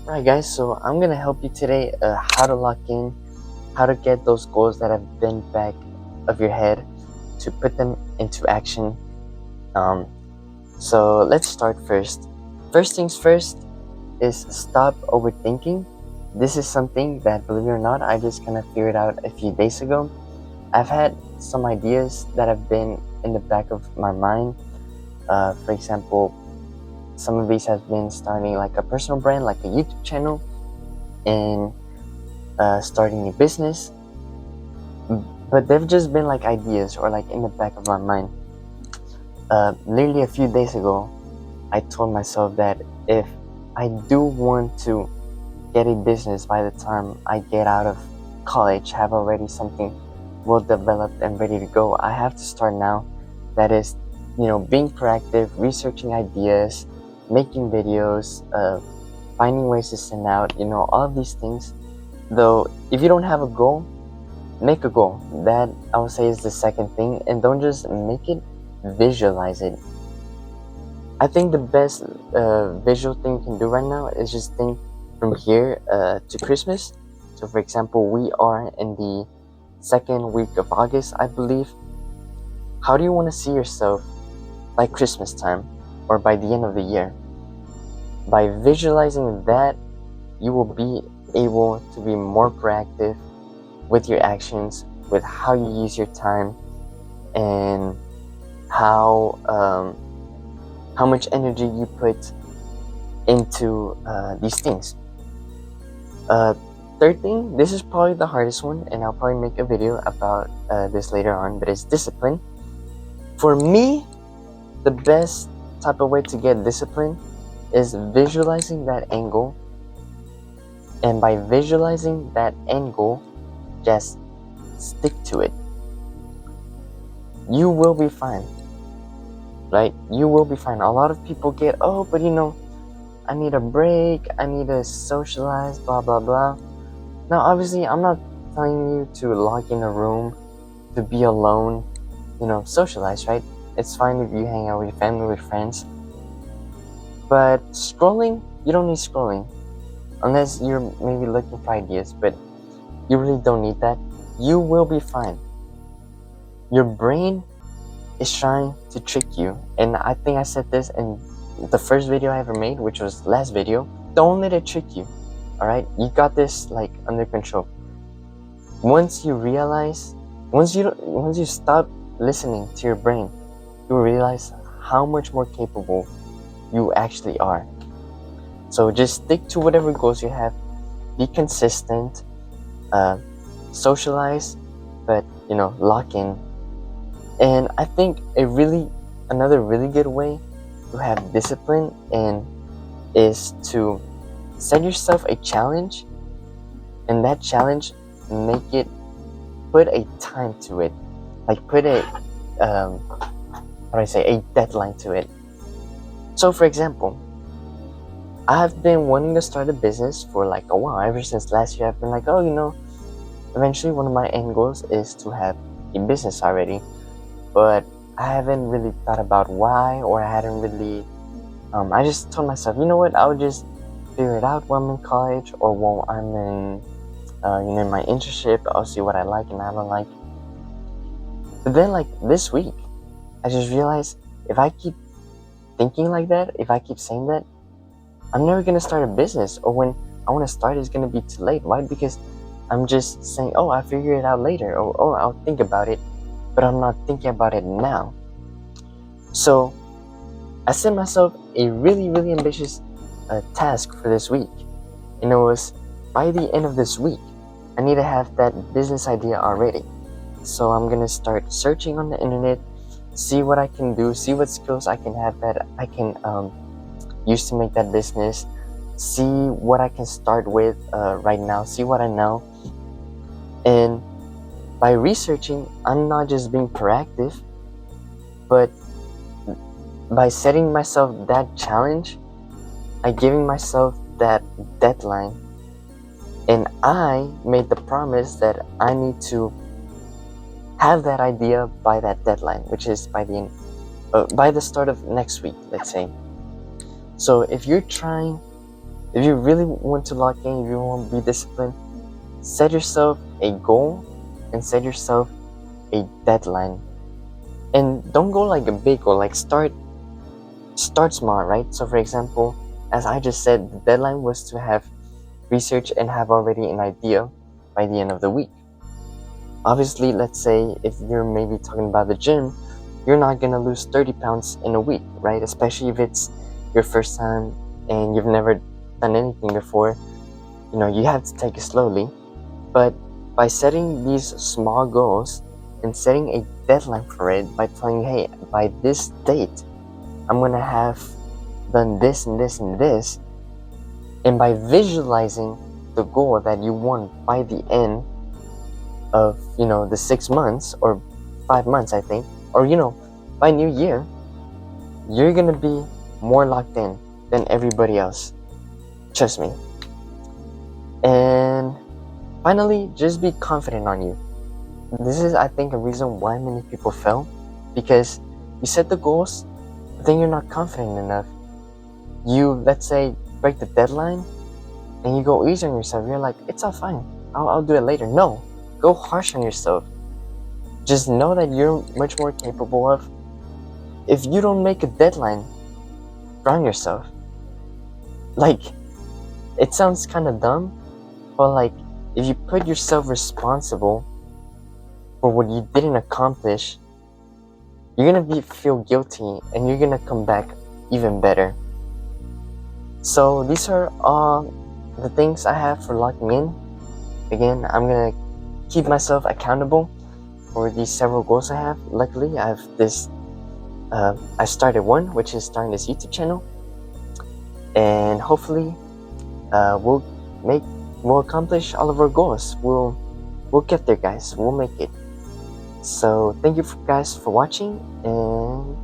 Right, guys, so I'm gonna help you today how to lock in, how to get those goals that have been back of your head to put them into action. Um, so let's start first. First things first is stop overthinking. This is something that, believe it or not, I just kind of figured out a few days ago. I've had some ideas that have been in the back of my mind. For example, some of these have been starting like a personal brand, like a YouTube channel, and starting a business, but they've just been like ideas or like in the back of my mind. Literally a few days ago, I told myself that if I do want to get a business by the time I get out of college, have already something well developed and ready to go, I have to start now. That is, being proactive, researching ideas, making videos, finding ways to send out, all of these things. Though, if you don't have a goal, make a goal. That I would say is the second thing, and don't just make it, visualize it. I think the best visual thing you can do right now is just think from here to Christmas. So, for example, we are in the second week of August, I believe. How do you want to see yourself by Christmas time or by the end of the year? By visualizing that, you will be able to be more proactive with your actions, with how you use your time, and how much energy you put into these things. Third thing, this is probably the hardest one, and I'll probably make a video about this later on, but it's discipline. For me, the best type of way to get discipline is visualizing that end goal, and by visualizing that end goal, just stick to it. You will be fine, right? You will be fine. A lot of people get, but I need a break, I need to socialize, blah blah blah. Now, obviously, I'm not telling you to lock in a room, to be alone, socialize, right? It's fine if you hang out with your family, with friends. But scrolling, you don't need scrolling. Unless you're maybe looking for ideas, but you really don't need that. You will be fine. Your brain is trying to trick you. And I think I said this in the first video I ever made, which was last video. Don't let it trick you. Alright? You got this like under control. Once you realize, once you stop listening to your brain, you will realize how much more capable you actually are. So just stick to whatever goals you have. Be consistent. Socialize, but lock in. And I think another really good way to have discipline and is to set yourself a challenge, and that challenge, put a time to it, like put a a deadline to it. So, for example, I've been wanting to start a business for like a while. Ever since last year, I've been like, eventually one of my end goals is to have a business already. But I haven't really thought about why, or I hadn't really, I just told myself, you know what, I'll just figure it out while I'm in college, or while I'm in my internship. I'll see what I like and I don't like. But then, like, this week, I just realized if I keep thinking like that, if I keep saying that, I'm never gonna start a business, or when I want to start, it's gonna be too late. Why? Because I'm just saying, I'll figure it out later, or I'll think about it, but I'm not thinking about it now. So I set myself a really, really ambitious task for this week, and it was by the end of this week, I need to have that business idea already. So I'm gonna start searching on the internet, see what I can do, see what skills I can have that I can use to make that business, see what I can start with right now, see what I know. And by researching, I'm not just being proactive, but by setting myself that challenge, I'm giving myself that deadline, and I made the promise that I need to have that idea by that deadline, which is by the start of next week, let's say. So if you're trying If you really want to lock in, if you want to be disciplined, set yourself a goal and set yourself a deadline. And don't go like a big goal, like start small, right? So for example, as I just said, the deadline was to have research and have already an idea by the end of the week. Obviously, let's say if you're maybe talking about the gym, you're not gonna lose 30 pounds in a week, right? Especially if it's your first time and you've never done anything before. You know, you have to take it slowly. But by setting these small goals and setting a deadline for it, by telling you, hey, by this date, I'm gonna have done this and this and this, and by visualizing the goal that you want by the end of, you know, the 6 months or 5 months, I think, or, you know, by New Year, you're gonna be more locked in than everybody else. Trust me. And finally, just be confident on you. This is, I think, a reason why many people fail, because you set the goals, but then you're not confident enough. You, let's say, break the deadline, and you go easy on yourself. You're like, it's all fine. I'll do it later. No, go harsh on yourself. Just know that you're much more capable of. If you don't make a deadline, drown yourself. Like, it sounds kind of dumb, but like, if you put yourself responsible for what you didn't accomplish, you're gonna feel guilty and you're gonna come back even better. So these are all the things I have for locking in. Again, I'm gonna keep myself accountable for these several goals I have. Luckily, I have this. I started one, which is starting this YouTube channel, and hopefully, we'll accomplish all of our goals. We'll get there, guys. We'll make it. So thank you guys for watching, and